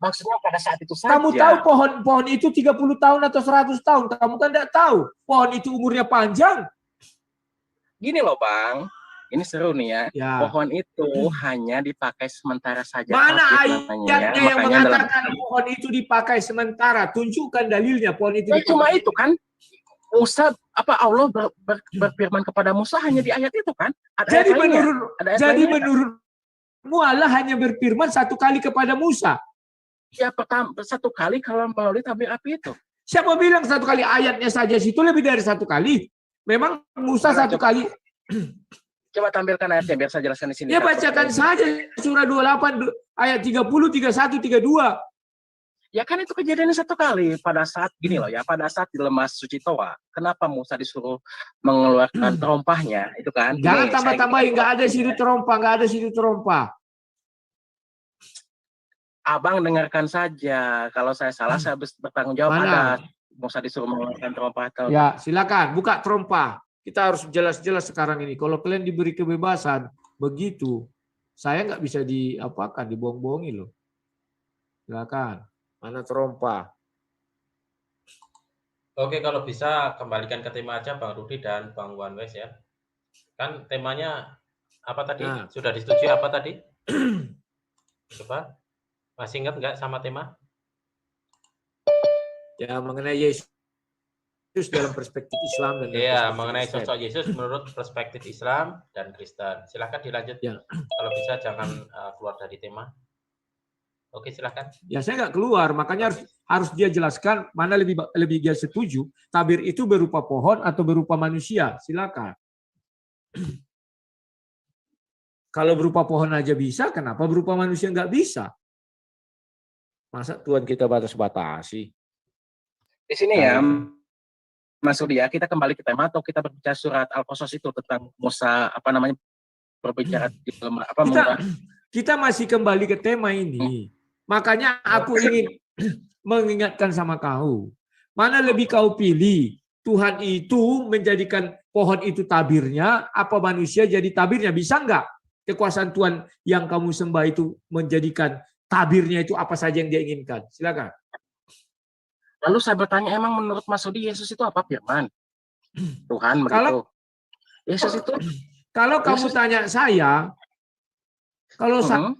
Maksudnya pada saat itu saja. Kamu tahu pohon itu 30 tahun atau 100 tahun. Kamu kan tidak tahu. Pohon itu umurnya panjang. Gini loh Bang, ini seru nih ya. Ya. Pohon itu hanya dipakai sementara saja. Mana Covid namanya ya. ayatnya yang Makanya dalam- mengatakan pohon itu dipakai sementara? Tunjukkan dalilnya pohon itu Ya, dipakai. cuma itu kan. Musa Allah berfirman kepada Musa hanya di ayat itu kan? Ada Jadi ayat lainnya? menurut Ada ayat jadi lainnya? menurutmu Allah hanya berfirman satu kali kepada Musa. Ya pertama satu kali kalau melalui tabir api itu. Siapa bilang satu kali? Ayatnya saja situ lebih dari satu kali. Memang Musa Mana satu coba? kali. Coba tampilkan ayatnya biar saya jelaskan di sini. Ya bacakan saja surah 28 ayat 30, 31, 32. Ya kan itu kejadiannya satu kali pada saat gini loh ya, pada saat di lemah suci Toa. Kenapa Musa disuruh mengeluarkan terompahnya itu kan? Jangan Nih, tambah-tambahin, saya- nggak ada situ terompah, nggak ada situ terompah. Abang dengarkan saja. Kalau saya salah saya bertanggung jawab. Mana? Ada Musa disuruh mengeluarkan terompah atau Ya, silakan buka terompah. Kita harus jelas-jelas sekarang ini. Kalau kalian diberi kebebasan begitu, saya nggak bisa diapakan, dibohong-bohongi loh. Silakan. Mana terompah? Oke, kalau bisa kembalikan ke tema aja Bang Rudi dan Bang Wanwes ya. Kan temanya apa tadi? Nah. Sudah disetujui apa tadi? Coba. Masih ingat nggak sama tema? Ya, mengenai Yesus dalam perspektif Islam dan Iya, perspektif mengenai Kristen. sosok Yesus menurut perspektif Islam dan Kristen. Silakan dilanjut. Ya. Kalau bisa jangan keluar dari tema. Oke, silakan. Ya, saya nggak keluar, makanya harus dia jelaskan mana lebih dia setuju. Tabir itu berupa pohon atau berupa manusia. Silakan. Kalau berupa pohon aja bisa, kenapa berupa manusia nggak bisa? Masa Tuhan kita batas-batasi? di sini ya, Mas Rudi ya, kita kembali ke tema atau kita berbicara surat Al-Qasas itu tentang Musa berbicara di lemah Kita masih kembali ke tema ini. Makanya aku ingin mengingatkan sama kau. Mana lebih kau pilih? Tuhan itu menjadikan pohon itu tabirnya, apa manusia jadi tabirnya? Bisa enggak? kekuasaan Tuhan yang kamu sembah itu menjadikan tabirnya itu apa saja yang dia inginkan. Silakan. Lalu saya bertanya, emang menurut Mas Rudi Yesus itu apa? Firman Tuhan begitu. Yesus itu Kalau kamu Yesus- tanya saya, kalau Mhm.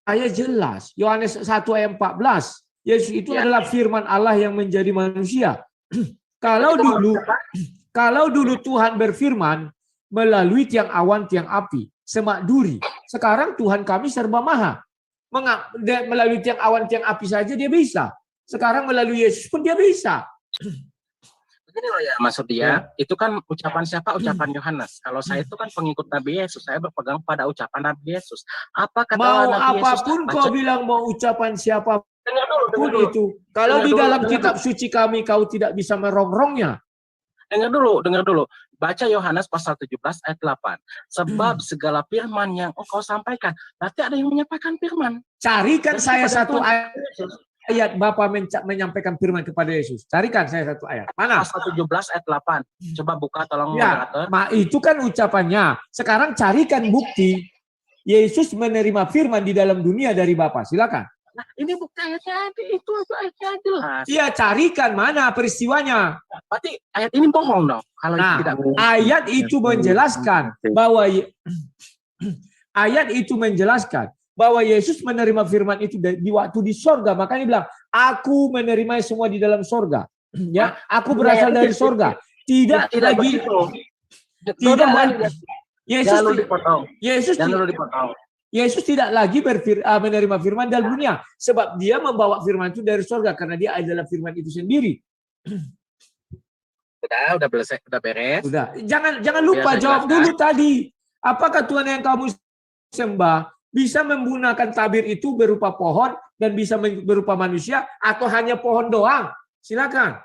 saya jelas, Yohanes 1 ayat 14, Yesus itu Ya. adalah firman Allah yang menjadi manusia. Kalau dulu Tuhan berfirman melalui tiang awan, tiang api, semak duri. Sekarang Tuhan kami serba maha. Melalui tiang awan, tiang api saja dia bisa. Sekarang melalui Yesus pun dia bisa. Begini loh ya Mas Rudi ya, itu kan ucapan siapa? Ucapan Yohanes. Kalau saya itu kan pengikut Nabi Yesus, saya berpegang pada ucapan Nabi Yesus. Apa kata Mau Nabi Yesus? apapun kau bilang, mau ucapan siapapun Dengar dulu. itu. Kalau di Dengar dalam dulu. kitab suci kami kau tidak bisa merongrongnya. Dengar dulu. Baca Yohanes pasal 17 ayat 8. Sebab segala firman yang engkau sampaikan, berarti ada yang menyampaikan firman. Carikan Berarti saya pada satu Tuhan ayat Bapa menyampaikan firman kepada Yesus. Carikan saya satu ayat. Mana? Pasal 17 ayat 8. Coba buka tolong Ya, moderator. itu kan ucapannya. Sekarang carikan bukti Yesus menerima firman di dalam dunia dari Bapa. Silakan. Nah, ini bukti ayatnya itu ayatnya jelas. Iya, carikan mana peristiwanya. Berarti ayat ini bohong dong. Kalau itu Nah, tidak ayat itu menjelaskan bahwa Yesus menerima firman itu di waktu di sorga. Makanya dia bilang, aku menerima semua di dalam sorga. Ya, aku berasal dari sorga. Tidak lagi. begitu. Tidak lagi. Yesus tidak lagi menerima firman dalam dunia, sebab dia membawa firman itu dari sorga karena dia adalah firman itu sendiri. Udah beres. Udah. Jangan lupa jawab dulu tadi. Apakah Tuhan yang kamu sembah bisa menggunakan tabir itu berupa pohon dan bisa berupa manusia atau hanya pohon doang? Silakan.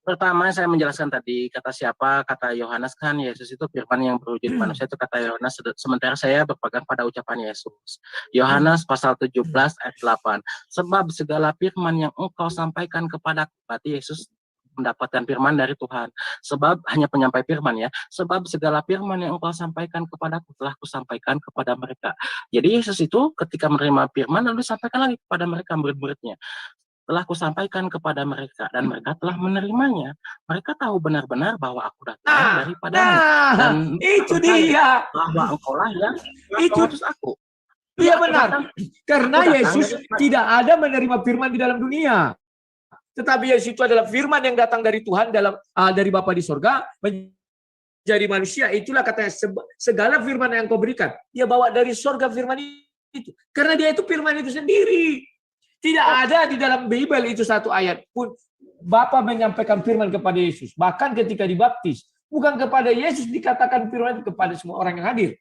Pertama saya menjelaskan tadi kata siapa, kata Yohanes kan Yesus itu firman yang berwujud manusia itu kata Yohanes, sementara saya berpegang pada ucapan Yesus. Yohanes pasal 17 ayat 8. Sebab segala firman yang engkau sampaikan kepadaku, berarti Yesus mendapatkan firman dari Tuhan. Sebab hanya penyampai firman ya. Sebab segala firman yang engkau sampaikan kepadaku telah kusampaikan kepada mereka. Jadi Yesus itu ketika menerima firman lalu sampaikan lagi kepada mereka murid-muridnya. Telah kusampaikan kepada mereka dan mereka telah menerimanya. Mereka tahu benar-benar bahwa aku datang daripadamu. Dan itu dia. Bahwa engkaulah yang Itu mengutus aku. Iya benar. Karena Yesus tidak ada menerima firman di dalam dunia. Tetapi Yesus itu adalah firman yang datang dari Tuhan dari Bapa di sorga menjadi manusia. Itulah katanya segala firman yang kau berikan. Dia bawa dari sorga firman itu. Karena dia itu firman itu sendiri. Tidak ada di dalam Bible itu satu ayat pun Bapa menyampaikan firman kepada Yesus. Bahkan ketika dibaptis, bukan kepada Yesus dikatakan firman itu kepada semua orang yang hadir.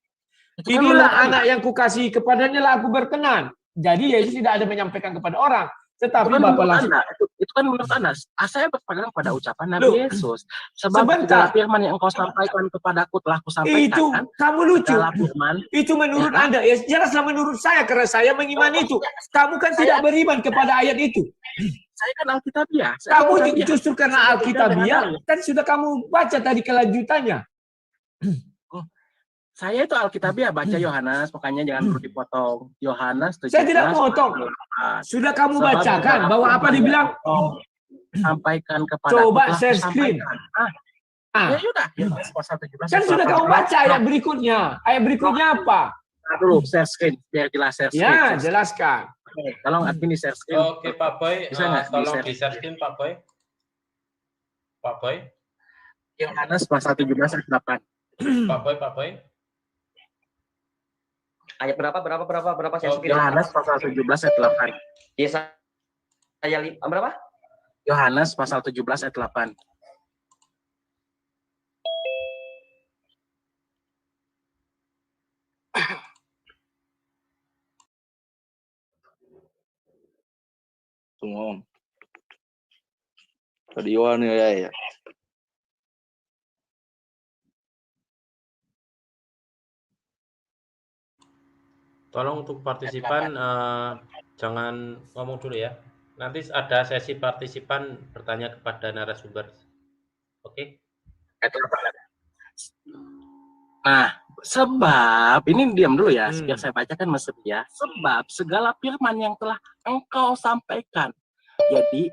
Inilah anak yang kukasihi, kepadanya lah aku berkenan. Jadi Yesus tidak ada menyampaikan kepada orang, tetapi Bapa langsung. Itu kan menurut Anda. Saya berpegang pada ucapan Nabi Yesus. Sebab segala firman yang engkau sampaikan kepadaku telah kusampaikan. Itu kan? kamu lucu. Firman, itu menurut Anda. Ya, jelaslah menurut saya karena saya mengimani itu. Kamu kan tidak beriman kepada ayat itu. Saya kan Alkitabiah. Kamu justru karena Alkitabiah kan sudah kamu baca tadi kelanjutannya. Saya itu Alkitabiah baca Yohanes, makanya jangan perlu dipotong. Yohanes 17. Saya tidak potong. Sudah kamu bacakan bahwa apa dibilang? Sampaikan kepada coba share screen. Ya sudah. Pasal 17. Kan sudah kamu baca ayat berikutnya. Ayat berikutnya apa? Dulu share screen biar jelas share screen. Ya, jelaskan. Tolong admin di share screen. Oke, Pak Boy. Tolong di share screen, Pak Boy. Pak Boy. Yohanes pasal 17 ayat 8. Pak Boy. Ayat berapa saya Yohanes pasal 17 ayat 8. Yesaya berapa? Yohanes pasal 17 ayat 8. Tunggu. Tadi Yohanes ya. Tolong untuk partisipan jangan ngomong dulu ya. Nanti ada sesi partisipan bertanya kepada narasumber. Oke? Nah, Sebab, ini diam dulu ya, biar Hmm. saya bacakan Mas ya. Sebab segala firman yang telah engkau sampaikan. Jadi,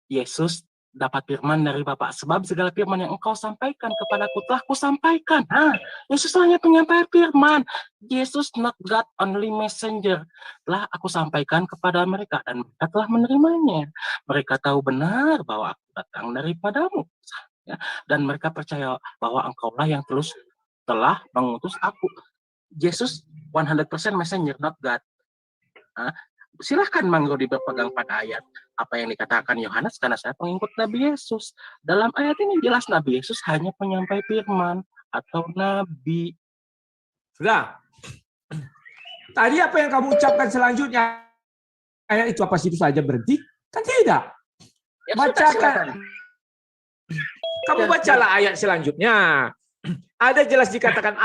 Yesus dapat firman dari Bapa. Sebab segala firman yang engkau sampaikan kepadaku telah kusampaikan. Yesus hanya penyampai firman. Yesus not God only messenger. Telah aku sampaikan kepada mereka dan mereka telah menerimanya. Mereka tahu benar bahwa aku datang daripadamu. Ya, dan mereka percaya bahwa engkaulah yang telah mengutus aku. Yesus 100% messenger, not God. Silahkan Mang Rudi berpegang pada ayat apa yang dikatakan Yohanes karena saya pengikut Nabi Yesus. Dalam ayat ini jelas Nabi Yesus hanya penyampai firman atau nabi. Sudah. Tadi apa yang kamu ucapkan selanjutnya? Ayat itu apa situ saja berhenti? Kan tidak. Ya, Bacakan. Kamu bacalah ayat selanjutnya. Ada jelas dikatakan,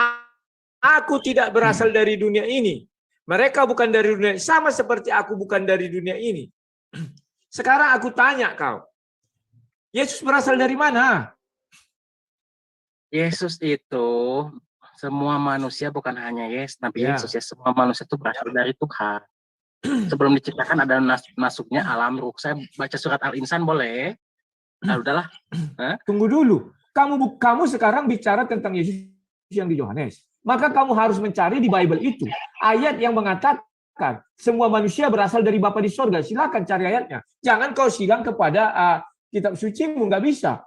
aku tidak berasal dari dunia ini. Mereka bukan dari dunia, sama seperti aku bukan dari dunia ini. Sekarang aku tanya kau, Yesus berasal dari mana? Yesus itu semua manusia, bukan hanya Nabi Ya. Yesus ya, semua manusia itu berasal dari Tuhan. Sebelum diciptakan ada masuknya alam ruh. Saya baca surat Al-Insan boleh? Nah, udahlah. Tunggu dulu. Kamu sekarang bicara tentang Yesus yang di Yohanes. Maka kamu harus mencari di Bible itu ayat yang mengatakan semua manusia berasal dari Bapa di sorga. Silakan cari ayatnya. Jangan kau silang kepada kitab sucimu, nggak bisa.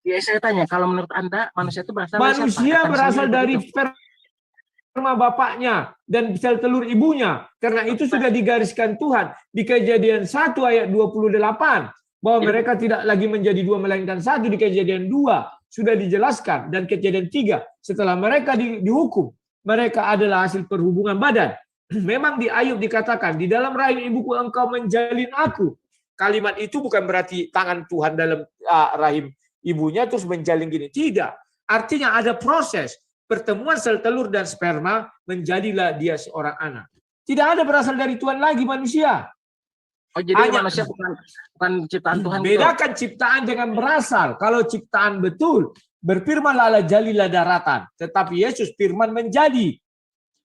Ya, saya tanya, kalau menurut Anda manusia itu berasal dari siapa? Manusia Katakan berasal sendiri dari begitu. sperma bapaknya dan sel telur ibunya. Karena itu sudah digariskan Tuhan di Kejadian 1 ayat 28 bahwa mereka tidak lagi menjadi dua melainkan satu. Di Kejadian 2 sudah dijelaskan, dan Kejadian 3 setelah mereka dihukum, mereka adalah hasil perhubungan badan. Memang di Ayub dikatakan, di dalam rahim ibuku engkau menjalin aku. Kalimat itu bukan berarti tangan Tuhan dalam rahim ibunya terus menjalin gini. Tidak. Artinya ada proses pertemuan sel telur dan sperma, menjadilah dia seorang anak. Tidak ada berasal dari Tuhan lagi manusia. Oh, jadi manusia bukan ciptaan Tuhan. Bedakan ciptaan dengan berasal. Kalau ciptaan betul, berfirmanlah Allah jadilah daratan. Tetapi Yesus firman menjadi.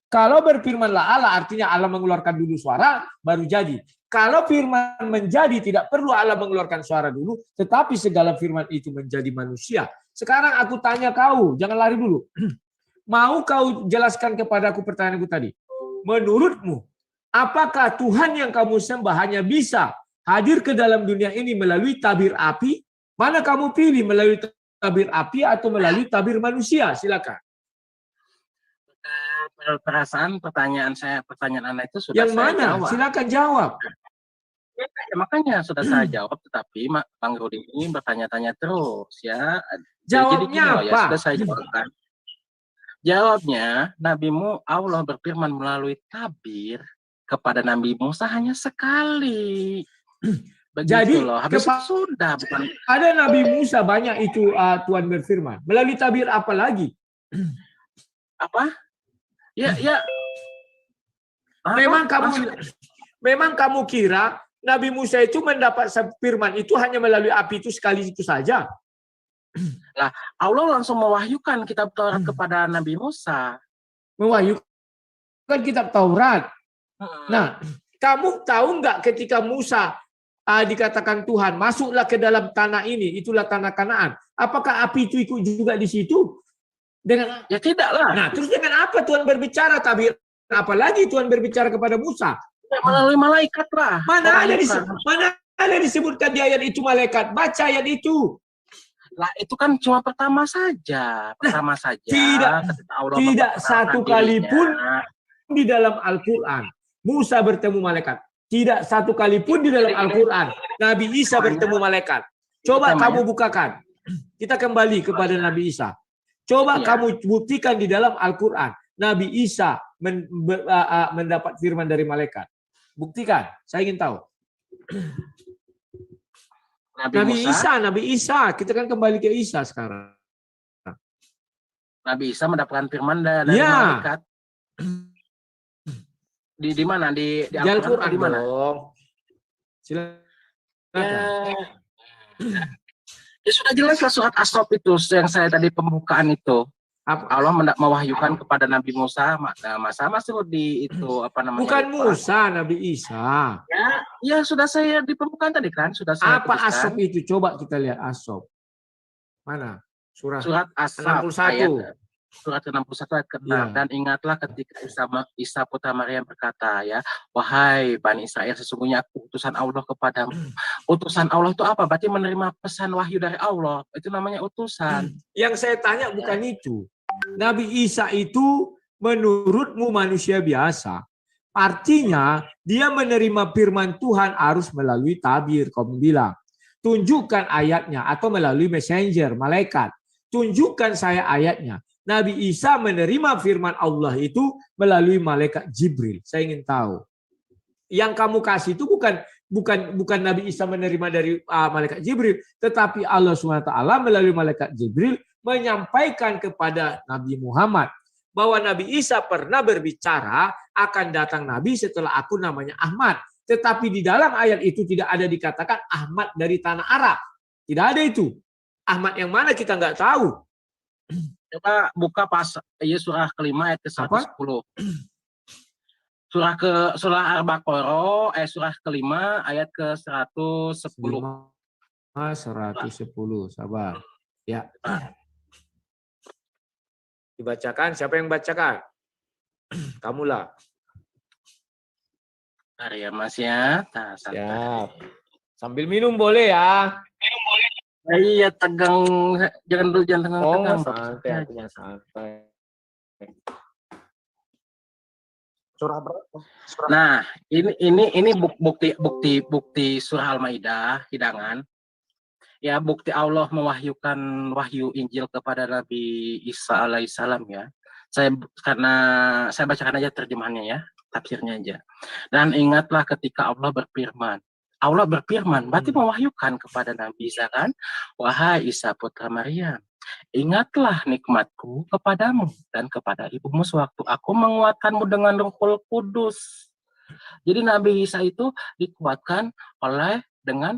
Kalau berfirmanlah Allah, artinya Allah mengeluarkan dulu suara, baru jadi. Kalau firman menjadi, tidak perlu Allah mengeluarkan suara dulu, tetapi segala firman itu menjadi manusia. Sekarang aku tanya kau, jangan lari dulu. Mau kau jelaskan kepadaku pertanyaanku tadi? Menurutmu, apakah Tuhan yang kamu sembah hanya bisa hadir ke dalam dunia ini melalui tabir api? Mana kamu pilih, melalui tabir api atau melalui tabir manusia? Silakan. Perasaan pertanyaan Anda itu sudah yang saya mana? jawab. Silakan jawab. Ya, makanya sudah saya jawab, tetapi Bang Rudi ini bertanya-tanya terus ya. Jawabnya jadi, apa? Ya, sudah saya jawabkan. Jawabnya, nabimu Allah berfirman melalui tabir kepada Nabi Musa hanya sekali. Begitu Jadi loh. Habis itu sudah, bukan. Ada Nabi Musa banyak itu Tuhan berfirman. Melalui tabir apa lagi? Apa? Ya. Memang kamu kira Nabi Musa itu mendapat firman itu hanya melalui api itu sekali itu saja? Lah, Allah langsung mewahyukan kitab Taurat kepada Nabi Musa. Mewahyukan kitab Taurat. Nah, kamu tahu nggak ketika Musa dikatakan Tuhan, masuklah ke dalam tanah ini, itulah tanah Kanaan. Apakah api itu ikut juga di situ? Ya tidak lah. Nah, terus dengan apa Tuhan berbicara? Tabir apalagi Tuhan berbicara kepada Musa? Melalui malaikat lah. Mana ada disebutkan di ayat itu malaikat? Baca ayat itu. Lah, itu kan cuma pertama saja. Tidak satu kali pun di dalam Al-Quran Musa bertemu malaikat. Tidak satu kali pun di dalam Al-Quran Nabi Isa bertemu malaikat. Coba kamu bukakan. Kita kembali kepada Nabi Isa. Coba kamu buktikan di dalam Al-Quran Nabi Isa mendapat firman dari malaikat. Buktikan. Saya ingin tahu. Nabi Isa. Kita kan kembali ke Isa sekarang. Nabi Isa mendapatkan firman dari malaikat. Di mana? Di Al-Quran di mana? Silakan. Ya sudah jelas lah surat As-Saff itu yang saya tadi pembukaan itu. Allah mewahyukan kepada Nabi Musa, masa masuk di itu apa namanya? Bukan Musa, Nabi Isa. Ya sudah saya di pembukaan tadi kan, sudah saya Apa tuliskan. asop itu? Coba kita lihat asop. Mana? Surat As-Saff 61. Surat 61 ayat ke-6. Ya. Dan ingatlah ketika Isa putra Maryam berkata, ya, wahai Bani Israel, sesungguhnya aku utusan Allah kepadamu. Utusan Allah itu apa? Berarti menerima pesan wahyu dari Allah. Itu namanya utusan. Yang saya tanya bukan itu. Nabi Isa itu menurutmu manusia biasa. Artinya dia menerima firman Tuhan harus melalui tabir. Kamu bilang. Tunjukkan ayatnya atau melalui messenger, malaikat. Tunjukkan saya ayatnya. Nabi Isa menerima firman Allah itu melalui malaikat Jibril. Saya ingin tahu. Yang kamu kasih itu bukan Nabi Isa menerima dari malaikat Jibril, tetapi Allah SWT melalui malaikat Jibril menyampaikan kepada Nabi Muhammad bahwa Nabi Isa pernah berbicara akan datang Nabi setelah aku namanya Ahmad. Tetapi di dalam ayat itu tidak ada dikatakan Ahmad dari tanah Arab. Tidak ada itu. Ahmad yang mana kita nggak tahu. Coba buka surah kelima ayat ke-110. Surah Al-Baqarah surah kelima ayat ke-110. 110, sabar. Ya. Dibacakan, siapa yang bacakan? Kamulah. Mari ya Mas ya. Nah, Siap. Sambil minum boleh ya. Iya tegang, jangan tegang. Santai, aku mah santai. Surah berapa? Nah, ini bukti surah Al-Maidah, hidangan. Ya, bukti Allah mewahyukan wahyu Injil kepada Nabi Isa alaihissalam ya. Karena saya bacakan aja terjemahannya ya, tafsirnya aja. Dan ingatlah ketika Allah berfirman. Allah berfirman, berarti mewahyukan kepada Nabi Isa kan? Wahai Isa putra Maryam, ingatlah nikmatku kepadamu dan kepada ibumu sewaktu aku menguatkanmu dengan Ruhul Kudus. Jadi Nabi Isa itu dikuatkan dengan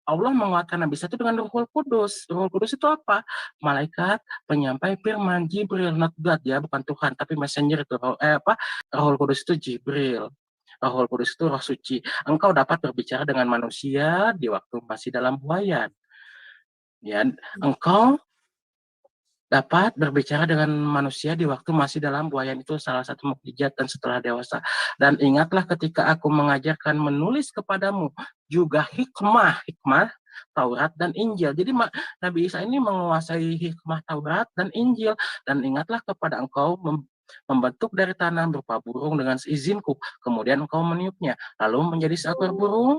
Allah menguatkan Nabi Isa itu dengan Ruhul Kudus. Ruhul Kudus itu apa? Malaikat penyampai firman, Jibril, not God ya, bukan Tuhan, tapi messenger itu. Ruhul Kudus itu Jibril. Ruhul Kudus itu roh suci. Engkau dapat berbicara dengan manusia di waktu masih dalam buayan. Ya, engkau dapat berbicara dengan manusia di waktu masih dalam buayan, itu salah satu mukjizat dan setelah dewasa. Dan ingatlah ketika aku mengajarkan menulis kepadamu juga hikmah Taurat dan Injil. Jadi Nabi Isa ini menguasai hikmah Taurat dan Injil. Dan ingatlah kepada engkau membentuk dari tanah berupa burung dengan seizinku, kemudian engkau meniupnya, lalu menjadi seekor burung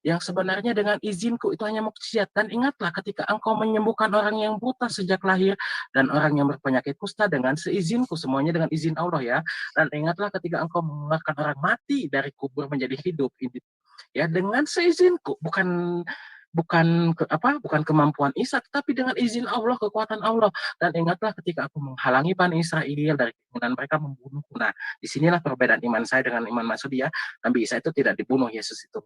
yang sebenarnya dengan izinku, itu hanya mukjizat. Dan ingatlah ketika engkau menyembuhkan orang yang buta sejak lahir dan orang yang berpenyakit kusta dengan seizinku, semuanya dengan izin Allah ya. Dan ingatlah ketika engkau mengeluarkan orang mati dari kubur menjadi hidup, ya dengan seizinku, bukan kemampuan Isa, tetapi dengan izin Allah, kekuatan Allah. Dan ingatlah ketika aku menghalangi Bani Israel dari keinginan mereka membunuhku. Nah, disinilah perbedaan iman saya dengan iman Masudi ya. Nabi Isa itu tidak dibunuh, Yesus itu.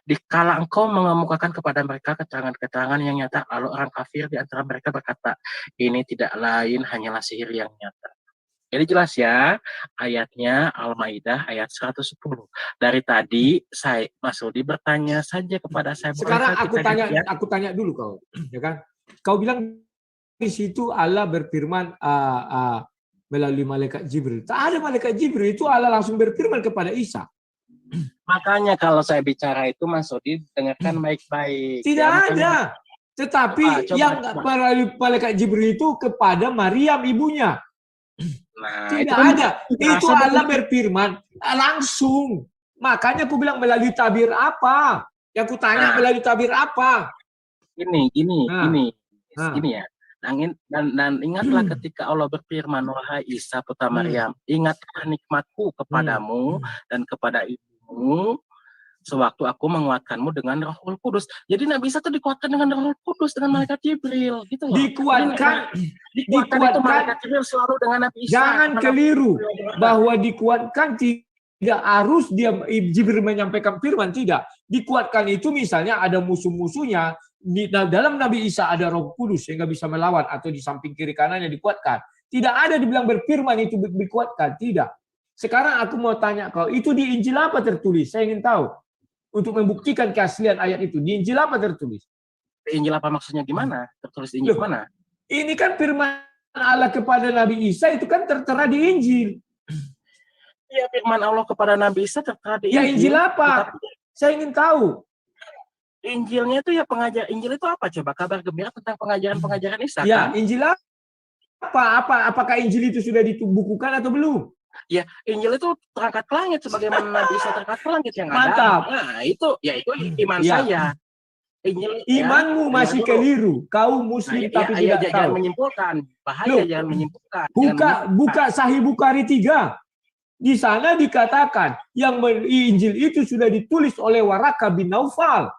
Dikala engkau mengemukakan kepada mereka keterangan-keterangan yang nyata, lalu orang kafir di antara mereka berkata, ini tidak lain hanyalah sihir yang nyata. Jadi jelas ya, ayatnya Al-Maidah ayat 110. Dari tadi Mas Rudi bertanya saja kepada saya. Sekarang aku tanya dulu kau, ya kan? Kau bilang di situ Allah berfirman melalui malaikat Jibril. Tak ada malaikat Jibril, itu Allah langsung berfirman kepada Isa. Makanya kalau saya bicara itu Mas Rudi dengarkan baik-baik. Tidak ada. Tetapi yang melalui malaikat Jibril itu kepada Maryam ibunya. Nah, tidak ada. Itu Allah berfirman langsung. Makanya aku bilang melalui tabir apa? Yang aku tanya melalui tabir apa? Ini ya. Dan ingatlah ketika Allah berfirman, wahai Isa putra Maryam, ingatlah nikmatku kepadamu dan kepada ibumu sewaktu aku menguatkanmu dengan Rohul Kudus. Jadi Nabi Isa itu dikuatkan dengan Rohul Kudus, dengan malaikat Jibril, gitu loh. Dikuatkan itu malaikat Jibril selalu dengan Nabi Isa. Jangan keliru bahwa dikuatkan tidak harus dia Jibril menyampaikan firman, tidak. Dikuatkan itu misalnya ada musuh-musuhnya, dalam Nabi Isa ada Roh Kudus sehingga bisa melawan, atau di samping kiri kanannya dikuatkan. Tidak ada dibilang berfirman itu dikuatkan, tidak. Sekarang aku mau tanya kau, itu di Injil apa tertulis? Saya ingin tahu. Untuk membuktikan keaslian ayat itu, di Injil apa tertulis? Injil apa maksudnya gimana? Tertulis di Injil Loh, mana? ini kan firman Allah kepada Nabi Isa itu kan tertera di Injil. Ya, firman Allah kepada Nabi Isa tertera di Injil. Ya Injil apa? Saya ingin tahu. Injilnya itu ya Injil itu apa coba? Kabar gembira tentang pengajaran Isa Ya, kan? Injil apa? Apakah Injil itu sudah dibukukan atau belum? Ya, Injil itu terangkat ke langit sebagaimana Nabi Isa terangkat ke langit yang Mantap. ada. Nah, itu iman Ya. saya. Injil, Imanmu masih keliru. Kau muslim tapi tidak jangan tahu. menyimpulkan. Bahaya, Loh, jangan menyimpulkan. Buka Sahih Bukhari 3. Di sana dikatakan yang Injil itu sudah ditulis oleh Waraka bin Naufal.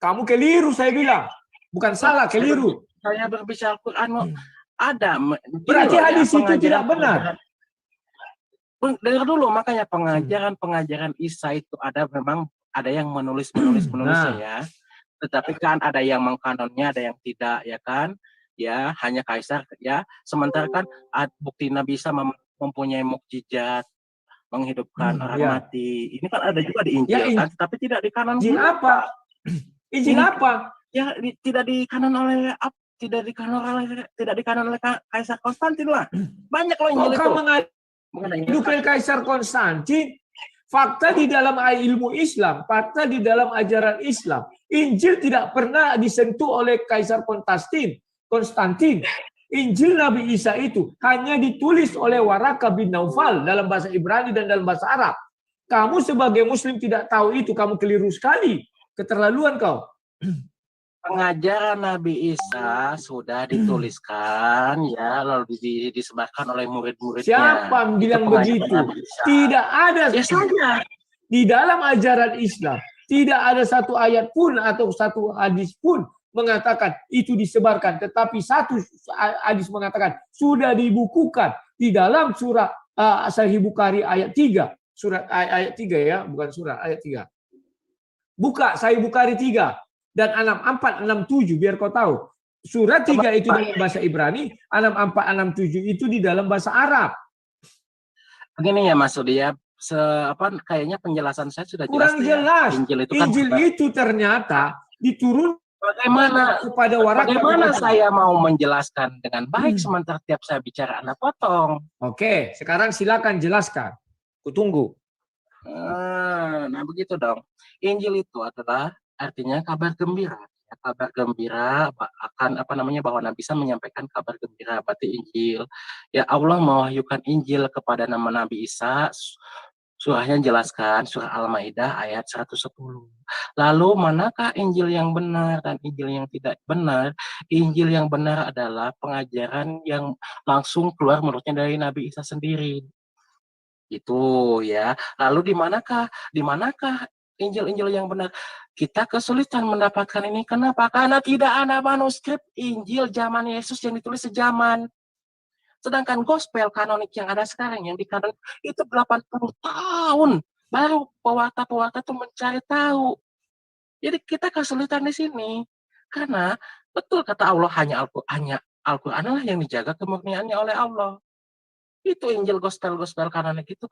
Kamu keliru, saya bilang. Bukan salah, keliru. Saya berbicara Al-Quran ada. Berarti hadis itu tidak benar. Dengar dulu, makanya pengajaran Isa itu memang ada yang menulis ya. Tetapi kan ada yang mengkanonnya, ada yang tidak, ya kan? Ya, hanya kaisar ya. Sementara kan bukti Nabi Isa mempunyai mukjizat menghidupkan orang mati. Ini kan ada juga di Injil kan, tapi tidak dikanon. Injil apa? Injil apa? Ya, tidak dikanon oleh Kaisar Konstantin lah. Banyak loh Injil itu. Bukan Kaisar Konstantin. Fakta di dalam ilmu Islam, fakta di dalam ajaran Islam, Injil tidak pernah disentuh oleh Kaisar Konstantin. Injil Nabi Isa itu hanya ditulis oleh Waraka bin Naufal dalam bahasa Ibrani dan dalam bahasa Arab. Kamu sebagai Muslim tidak tahu itu, kamu keliru sekali. Keterlaluan kau. Pengajaran Nabi Isa sudah dituliskan ya, lalu disebarkan oleh murid-muridnya. Siapa bilang begitu? Tidak ada. Ya, saya. Di dalam ajaran Islam tidak ada satu ayat pun atau satu hadis pun mengatakan itu disebarkan, tetapi satu hadis mengatakan sudah dibukukan di dalam surah Sahih Bukhari ayat 3. Surat ayat 3 ya, bukan surah, ayat 3. Buka Sahih Bukhari 3 dan 6467 biar kau tahu. Surat 3 itu dalam bahasa Ibrani, 6467 itu di dalam bahasa Arab. Begini ya Mas Sudi ya, kayaknya penjelasan saya sudah kurang jelas. Injil itu ternyata diturun kepada Waraka. Bagaimana saya mau menjelaskan dengan baik sementara tiap saya bicara Anda potong? Oke, sekarang silakan jelaskan. Kutunggu. Nah begitu dong. Injil itu adalah artinya kabar gembira. Kabar gembira akan bahwa Nabi Isa menyampaikan kabar gembira, berarti Injil. Ya, Allah mewahyukan Injil kepada nama Nabi Isa. Surahnya jelaskan, surah Al-Maidah ayat 110. Lalu manakah Injil yang benar dan Injil yang tidak benar? Injil yang benar adalah pengajaran yang langsung keluar menurutnya dari Nabi Isa sendiri. Itu ya. Lalu di manakah Injil-Injil yang benar? Kita kesulitan mendapatkan ini. Kenapa? Karena tidak ada manuskrip Injil zaman Yesus yang ditulis sejaman. Sedangkan gospel kanonik yang ada sekarang, yang dikanon itu 80 tahun. Baru pewarta-pewarta itu mencari tahu. Jadi kita kesulitan di sini. Karena betul kata Allah, hanya Al-Quran lah yang dijaga kemurniannya oleh Allah. Itu Injil gospel kanonik itu